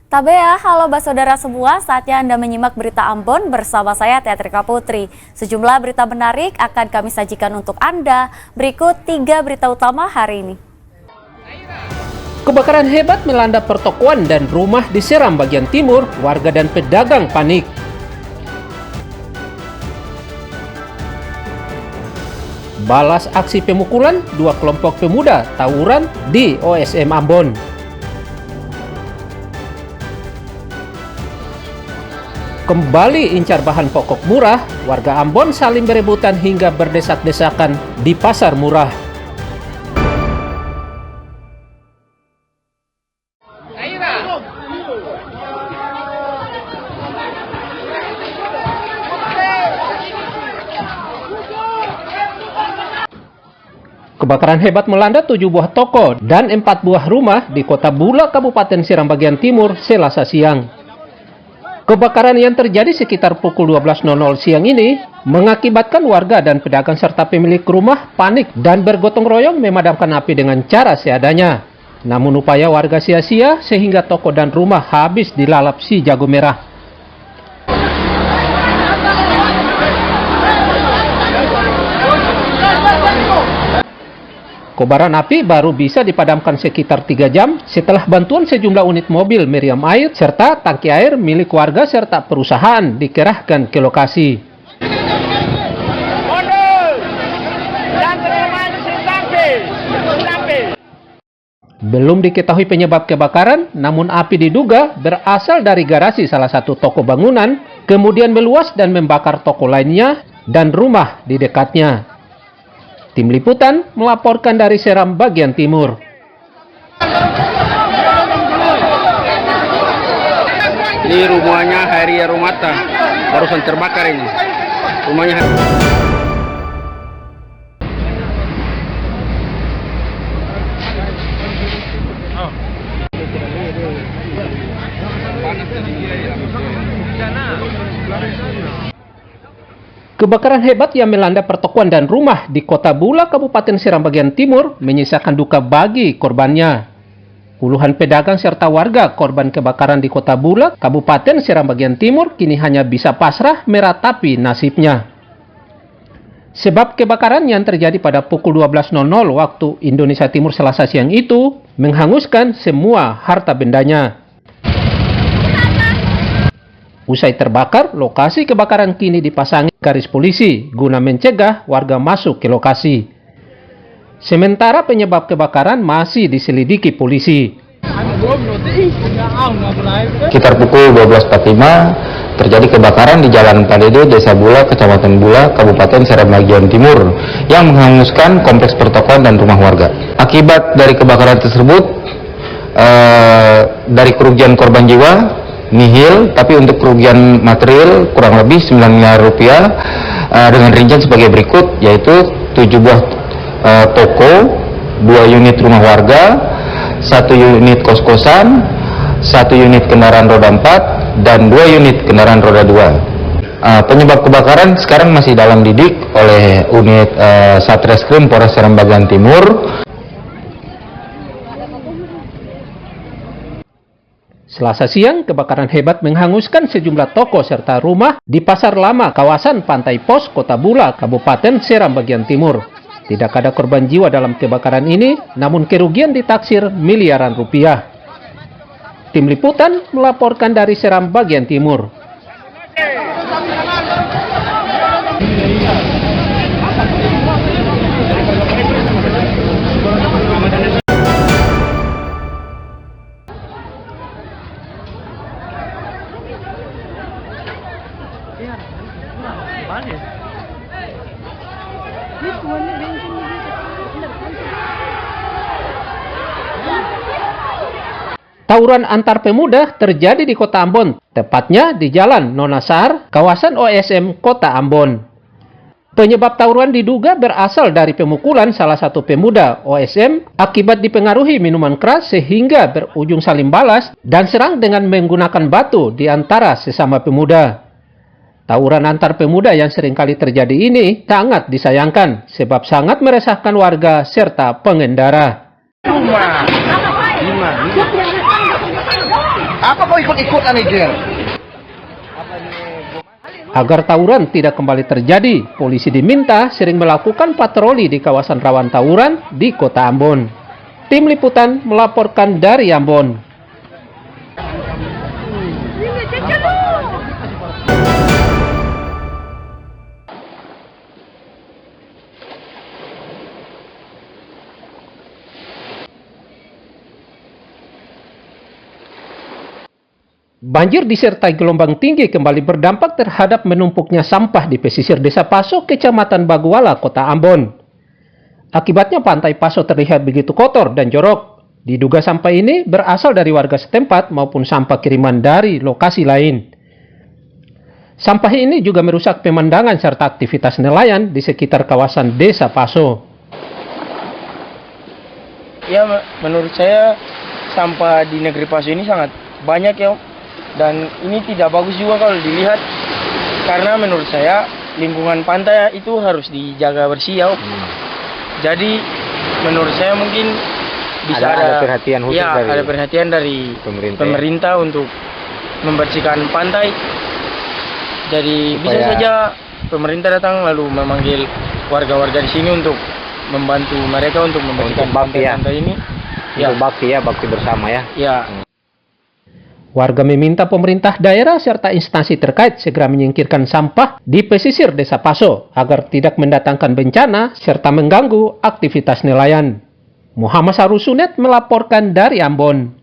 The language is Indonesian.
Tabea, halo saudara semua, saatnya Anda menyimak berita Ambon bersama saya Teatrika Putri. Sejumlah berita menarik akan kami sajikan untuk Anda. Berikut 3 berita utama hari ini. Kebakaran hebat melanda pertokoan dan rumah di Seram bagian timur, warga dan pedagang panik. Balas aksi pemukulan, 2 kelompok pemuda tawuran di OSM Ambon. Kembali incar bahan pokok murah, warga Ambon saling berebutan hingga berdesak-desakan di pasar murah. Kebakaran hebat melanda 7 buah toko dan 4 buah rumah di Kota Bula, Kabupaten Seram bagian timur, Selasa siang. Kebakaran yang terjadi sekitar pukul 12.00 siang ini mengakibatkan warga dan pedagang serta pemilik rumah panik dan bergotong royong memadamkan api dengan cara seadanya. Namun upaya warga sia-sia sehingga toko dan rumah habis dilalap si jago merah. Kobaran api baru bisa dipadamkan sekitar 3 jam setelah bantuan sejumlah unit mobil meriam air serta tangki air milik warga serta perusahaan dikerahkan ke lokasi. Belum diketahui penyebab kebakaran, namun api diduga berasal dari garasi salah satu toko bangunan, kemudian meluas dan membakar toko lainnya dan rumah di dekatnya. Tim Liputan melaporkan dari Seram bagian timur. Ini rumahnya Haria Rumata, barusan terbakar ini. Rumahnya Kebakaran hebat yang melanda pertokoan dan rumah di Kota Bula, Kabupaten Seram bagian timur menyisakan duka bagi korbannya. Puluhan pedagang serta warga korban kebakaran di Kota Bula, Kabupaten Seram bagian timur kini hanya bisa pasrah meratapi nasibnya. Sebab kebakaran yang terjadi pada pukul 12.00 waktu Indonesia Timur Selasa siang itu menghanguskan semua harta bendanya. Usai terbakar, lokasi kebakaran kini dipasangi garis polisi guna mencegah warga masuk ke lokasi. Sementara penyebab kebakaran masih diselidiki polisi. Sekitar pukul 12.45 terjadi kebakaran di Jalan Padede, Desa Bula, Kecamatan Bula, Kabupaten Seram bagian timur yang menghanguskan kompleks pertokoan dan rumah warga. Akibat dari kebakaran tersebut, dari kerugian korban jiwa nihil, tapi untuk kerugian material kurang lebih 9 miliar rupiah dengan rincian sebagai berikut, yaitu 7 buah toko, 2 unit rumah warga, 1 unit kos-kosan, 1 unit kendaraan roda 4, dan 2 unit kendaraan roda 2. Penyebab kebakaran sekarang masih dalam didik oleh unit Satreskrim Polres Seram bagian timur. Selasa siang, kebakaran hebat menghanguskan sejumlah toko serta rumah di Pasar Lama, kawasan Pantai Pos, Kota Bula, Kabupaten Seram bagian timur. Tidak ada korban jiwa dalam kebakaran ini, namun kerugian ditaksir miliaran rupiah. Tim Liputan melaporkan dari Seram bagian timur. Tawuran antar pemuda terjadi di Kota Ambon, tepatnya di Jalan Nonasar, kawasan OSM Kota Ambon. Penyebab tawuran diduga berasal dari pemukulan salah satu pemuda OSM akibat dipengaruhi minuman keras sehingga berujung saling balas dan serang dengan menggunakan batu di antara sesama pemuda. Tawuran antar pemuda yang seringkali terjadi ini sangat disayangkan sebab sangat meresahkan warga serta pengendara. Apa kau ikut-ikutan Niger? Agar tawuran tidak kembali terjadi, polisi diminta sering melakukan patroli di kawasan rawan tawuran di Kota Ambon. Tim Liputan melaporkan dari Ambon. Banjir disertai gelombang tinggi kembali berdampak terhadap menumpuknya sampah di pesisir Desa Paso, Kecamatan Baguala, Kota Ambon. Akibatnya pantai Paso terlihat begitu kotor dan jorok. Diduga sampah ini berasal dari warga setempat maupun sampah kiriman dari lokasi lain. Sampah ini juga merusak pemandangan serta aktivitas nelayan di sekitar kawasan Desa Paso. Ya, menurut saya sampah di negeri Paso ini sangat banyak ya. Dan ini tidak bagus juga kalau dilihat, karena menurut saya lingkungan pantai itu harus dijaga bersih ya. Jadi menurut saya mungkin bisa ada perhatian khusus ya, dari ada perhatian dari pemerintah untuk membersihkan pantai. Jadi bisa saja pemerintah datang lalu memanggil warga-warga di sini untuk membantu mereka untuk membersihkan pantai ini. Ya, bakti bersama ya. Ya. Warga meminta pemerintah daerah serta instansi terkait segera menyingkirkan sampah di pesisir Desa Paso agar tidak mendatangkan bencana serta mengganggu aktivitas nelayan. Muhammad Sarusunet melaporkan dari Ambon.